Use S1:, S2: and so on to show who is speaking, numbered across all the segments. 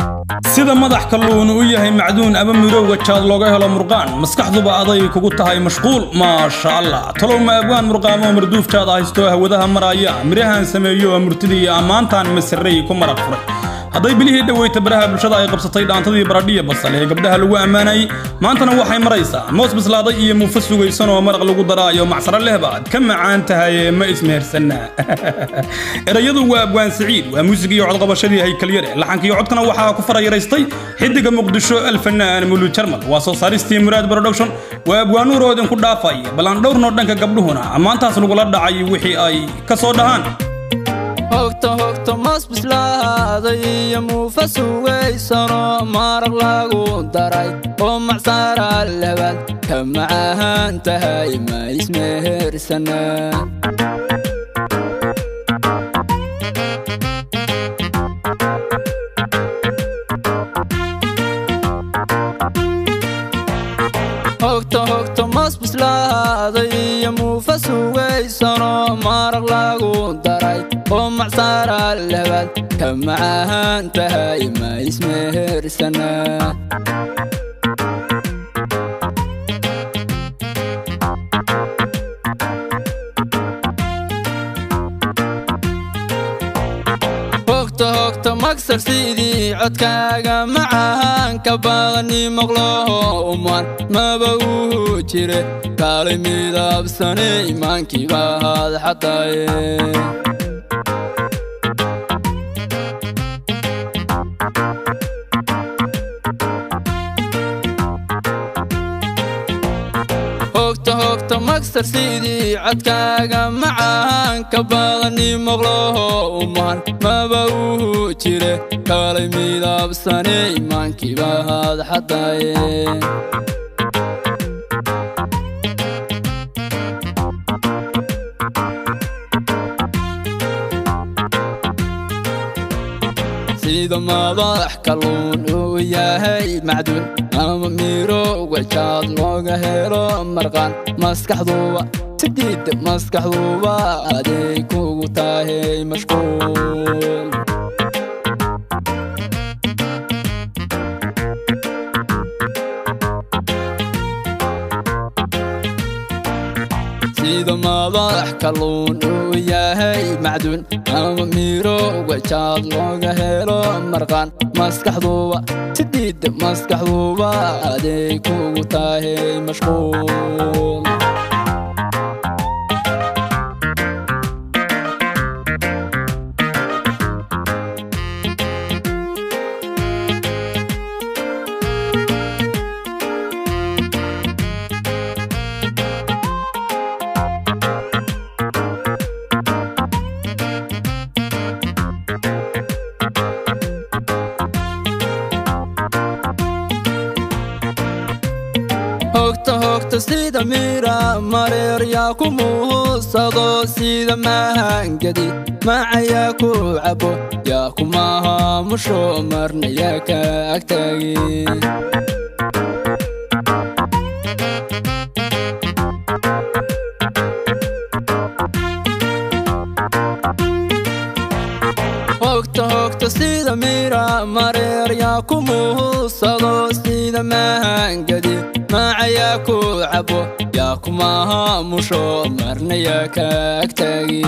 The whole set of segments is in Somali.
S1: sida madax kalluun u yahay macduun ama mirowga jaad looga helo murqaan maskaxduba aday kugu tahay mashquul ma sha Allah talow ma abwaan murqaamo marduuf jaad haysto hawadaha maraya mirahan sameeyo murtidii amaantan masarray ku maraq furay haday bilihii dhaweeyta baraha bulshada ay qabsatay dhaantadii baradhiya basal ee gabdhaha lagu amaanay maantana waxay maraysaa moos bislaaday iyo muufas sugaysan oo maraq lagu daraayo macsaro lehbaad ka macaan tahay ma ismeersanna erayadu waa abwaan saciid waa muusiga iyo cod qabashadii hay kaliyare laxankiyo codkana waxa ku farayareystay xidiga muqdisho alfanaan mulu jarmal waa soo saaristii muraad production waa abwaanuroodin ku dhaafay balan dhowrno dhanka gabdhuhuna amaantaas lagu la dhacay wixii ay ka soo dhahaan
S2: hogto mas bislaaday muufas sugaysan maraq lagu daray oo macsaro lehbaad ka macaan tahay ma ismeersanna hogto mas bislaaday muufas sugaysan maraq lagu daray oo macsaro lehbaad ka macaan tahay ma ismeersanna hogto maksar sidii codkaaga macaan ka badani maqlo umaan maba uu jire kaalay midabsanay imaankiiba had xataye hogto maksar sidii codkaaga macaan ka badani maqlo umaan maba uu jire kaalay midabsanay imaankiiba had xataye sida madax kalluun uu yahay macduun ama mirowga jaad looga helo marqaan maskaxduba tidida maskaxduba aday kugu tahay mashquul sida madax kalluun uu yahay macduun ama mirowga jaad looga helo marqaan maskaxduba tidida maskaxduba aday kugu tahay mashquul hogto sida mira mareer yaa ku muusado sida mahangadi macaya ku cabo yaa ku maamusho marna yaa ka agtaagi hogto sida mira mareer yaa ku muusado sida mahangadi macaya ku cabo yaa ku maamusho marna yaa ka agtaagi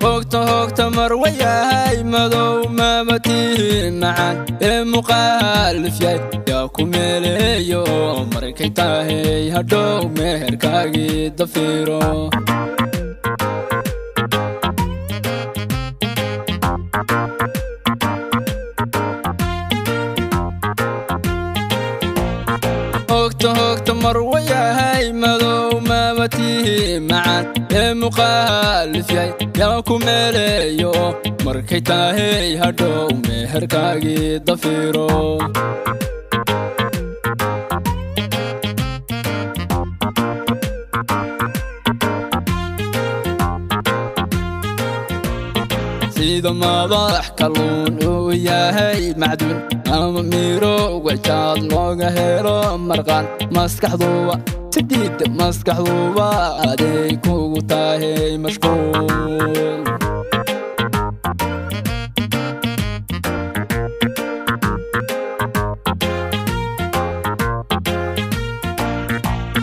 S2: hogto marwayahay madow mabatihi macaan ee muqaalif yahay yaa ku meeleeyo markay tahay hadhow meherkaagii dafiro hogto marwayahay madow mabatihi macaan ee muqaalif yahay yaa ku meeleeyo markay tahay hadhow meherkaagii dafiro sida madax kalluun uu yahay macduun ama miro wajaad looga helo marqaan maskaxduba sidiid maskaxduba aday kugu tahay mashquul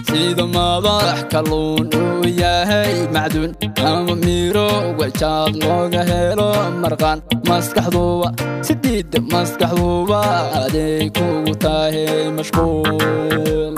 S2: sida madax kalluun uu yahay macduun ama miro wajaad looga helo marqaan maskaxduba sidiid maskaxduba aday kugu tahay mashquul